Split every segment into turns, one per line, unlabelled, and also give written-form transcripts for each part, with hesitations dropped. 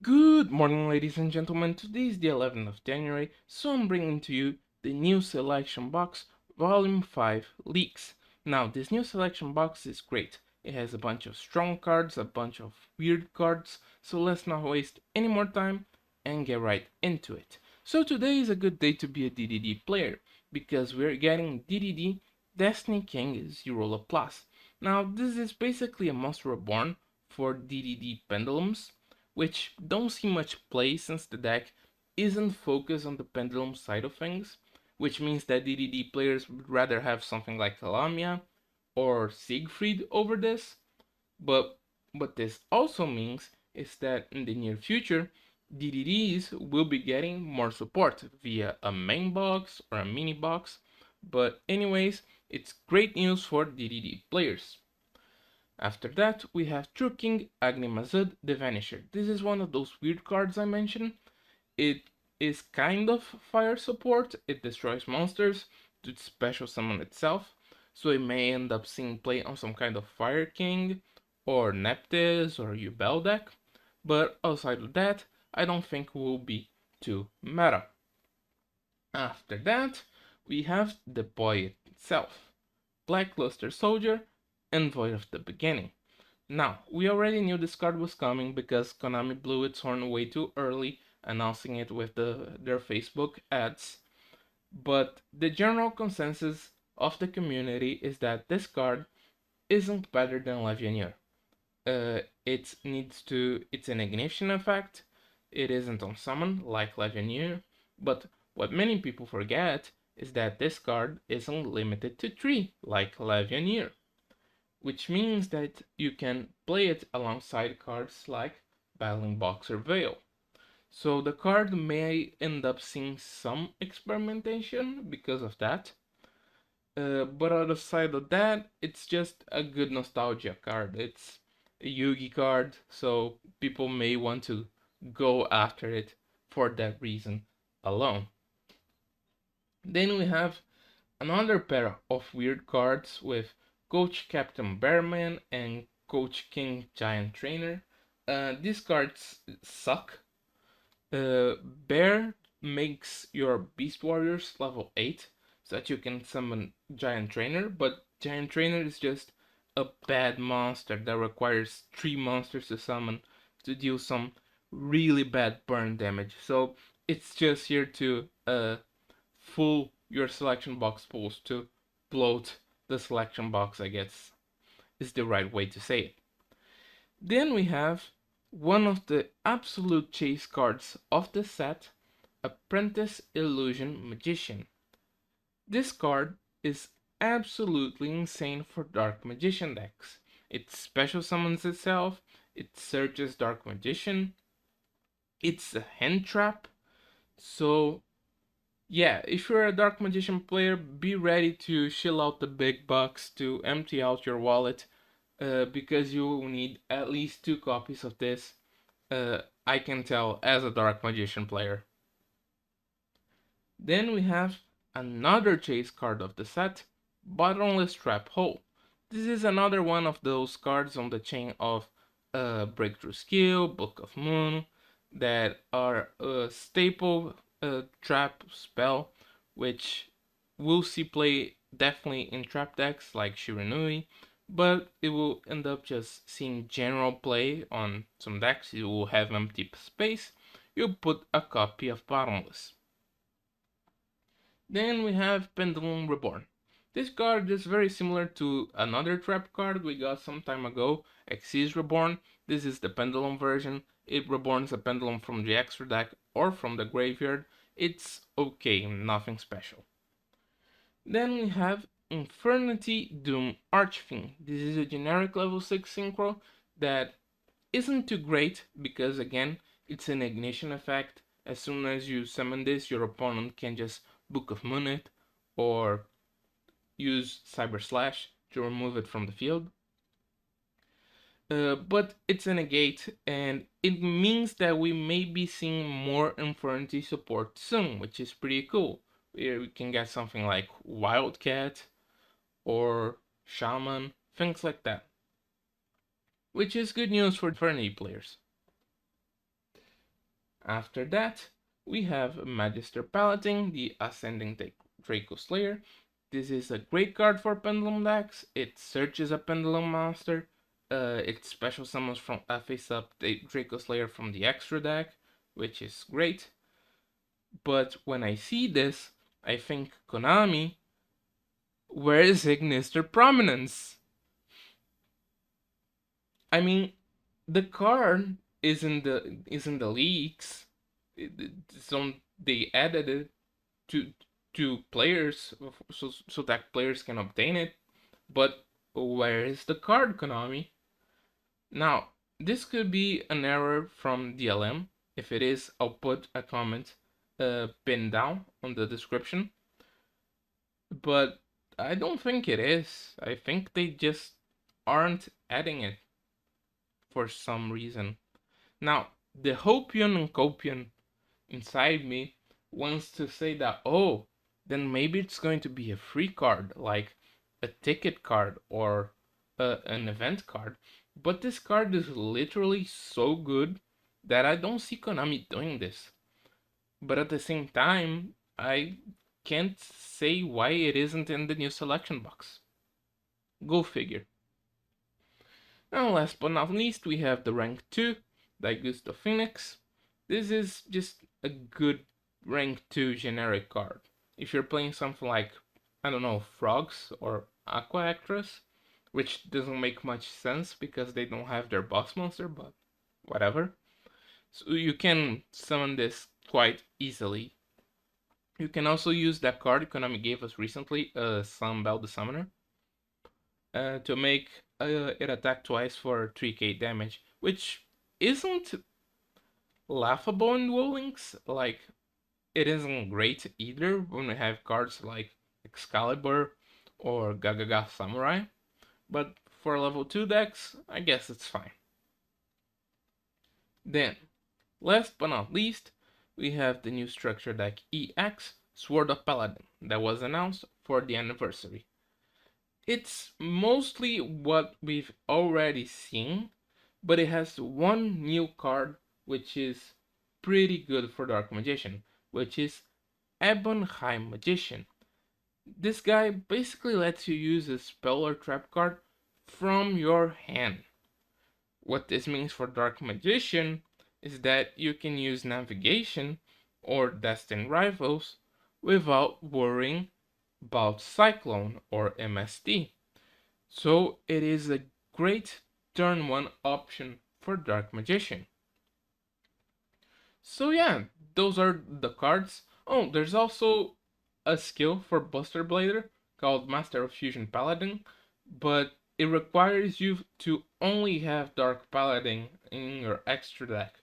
Good morning, ladies and gentlemen. Today is the 11th of January, so I'm bringing to you the new selection box, Volume 5 Leaks. Now, this new selection box is great. It has a bunch of strong cards, a bunch of weird cards, so let's not waste any more time and get right into it. So, today is a good day to be a DDD player because we're getting DDD Destiny King Zero Plus. Now, this is basically a Monster Reborn for DDD Pendulums which don't see much play since the deck isn't focused on the pendulum side of things, which means that DDD players would rather have something like Lamia or Siegfried over this. But what this also means is that in the near future, DDDs will be getting more support via a main box or a mini box. But anyways, it's great news for DDD players. After that, we have True King Agni Mazud the Vanisher. This is one of those weird cards I mentioned. It is kind of fire support, it destroys monsters to special summon itself, so it may end up seeing play on some kind of Fire King, or Neptis, or Yubel deck, but outside of that, I don't think will be too meta. After that, we have the boy itself, Blackluster Soldier and Void of the Beginning. Now, we already knew this card was coming because Konami blew its horn way too early, announcing it with their Facebook ads. But the general consensus of the community is that this card isn't better than Levianeer. It's an ignition effect. It isn't on summon like Levianeer, but what many people forget is that this card isn't limited to 3 like Levianeer, which means that you can play it alongside cards like Battling Boxer Veil. So the card may end up seeing some experimentation because of that. But outside of that, it's just a good nostalgia card. It's a Yugi card, so people may want to go after it for that reason alone. Then we have another pair of weird cards with Coach Captain Bearman and Coach King Giant Trainer. These cards suck. Bear makes your Beast Warriors level 8 so that you can summon Giant Trainer, but Giant Trainer is just a bad monster that requires 3 monsters to summon to deal some really bad burn damage. So it's just here to full your selection box pools to bloat the selection box, I guess is the right way to say it. Then we have one of the absolute chase cards of the set, Apprentice Illusion Magician. This card is absolutely insane for Dark Magician decks. It special summons itself, it searches Dark Magician, it's a hand trap, so yeah, if you're a Dark Magician player, be ready to shell out the big bucks to empty out your wallet, because you will need at least 2 copies of this. I can tell as a Dark Magician player. Then we have another chase card of the set, Bottomless Trap Hole. This is another one of those cards on the chain of Breakthrough Skill, Book of Moon, that are a staple trap spell, which will see play definitely in trap decks like Shiranui, but it will end up just seeing general play on some decks. You will have empty space, you put a copy of Bottomless. Then we have Pendulum Reborn. This card is very similar to another trap card we got some time ago, Xyz Reborn. This is the Pendulum version. It reborns a pendulum from the extra deck or from the graveyard. It's okay, nothing special. Then we have Infernity Doom Archfiend. This is a generic level 6 synchro that isn't too great because again, it's an ignition effect. As soon as you summon this, your opponent can just Book of Moon it or use Cyber Slash to remove it from the field. But it's a negate, and it means that we may be seeing more Infernity support soon, which is pretty cool. We can get something like Wildcat or Shaman, things like that. Which is good news for Infernity players. After that, we have Magister Paladin, the Ascending Dracoslayer. This is a great card for Pendulum decks. It searches a Pendulum monster. It special summons from a face-up Dracoslayer from the extra deck, which is great. But when I see this, I think, Konami, where is Ignister Prominence? I mean, the card is in the leaks. They added it to players so that players can obtain it. But where is the card, Konami? Now, this could be an error from DLM. If it is, I'll put a comment pinned down on the description. But I don't think it is. I think they just aren't adding it for some reason. Now, the Hopian and Copian inside me wants to say that, oh, then maybe it's going to be a free card, like a ticket card or an event card. But this card is literally so good that I don't see Konami doing this. But at the same time, I can't say why it isn't in the new selection box. Go figure. And last but not least, we have the rank 2, Daigusto Phoenix. This is just a good rank 2 generic card. If you're playing something like, I don't know, Frogs or Aqua Actress, which doesn't make much sense because they don't have their boss monster, but whatever. So you can summon this quite easily. You can also use that card Konami gave us recently, Sunbell the Summoner, to make it attack twice for 3k damage, which isn't laughable in Duel Links. Like, it isn't great either when we have cards like Excalibur or Gagaga Samurai, but for level 2 decks, I guess it's fine. Then, last but not least, we have the new structure deck EX Sword of Paladin that was announced for the anniversary. It's mostly what we've already seen, but it has one new card which is pretty good for Dark Magician, which is Ebon High Magician. This guy basically lets you use a spell or trap card from your hand. What this means for Dark Magician is that you can use Navigation or Destined Rivals without worrying about Cyclone or MST. So it is a great turn 1 option for Dark Magician. So yeah, those are the cards. Oh, there's also a skill for Buster Blader called Master of Fusion Paladin, but it requires you to only have Dark Paladin in your extra deck,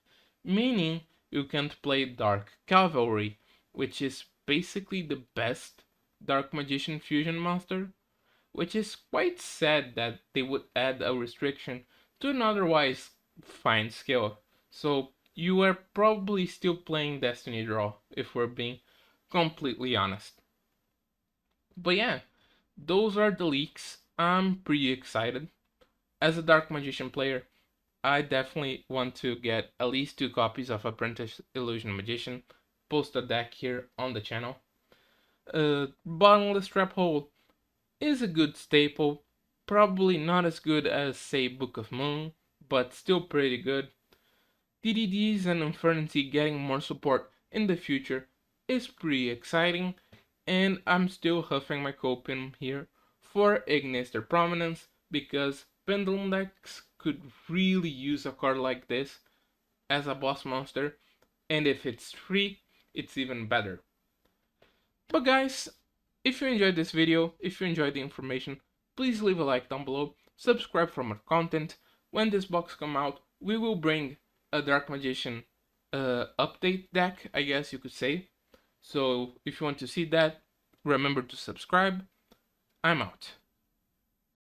meaning you can't play Dark Cavalry, which is basically the best Dark Magician fusion monster, which is quite sad that they would add a restriction to an otherwise fine skill. So you are probably still playing Destiny Draw, if we're being completely honest. But yeah, those are the leaks. I'm pretty excited. As a Dark Magician player, I definitely want to get at least 2 copies of Apprentice Illusion Magician. Post a deck here on the channel. Bottomless Trap Hole is a good staple. Probably not as good as, say, Book of Moon, but still pretty good. DDDs and Infernity getting more support in the future is pretty exciting, and I'm still huffing my copium here for Ignister Prominence because Pendulum decks could really use a card like this as a boss monster, and if it's free, it's even better. But guys, if you enjoyed this video, if you enjoyed the information, please leave a like down below, subscribe for more content. When this box comes out, we will bring a Dark Magician update deck, I guess you could say. So if you want to see that, remember to subscribe. I'm out.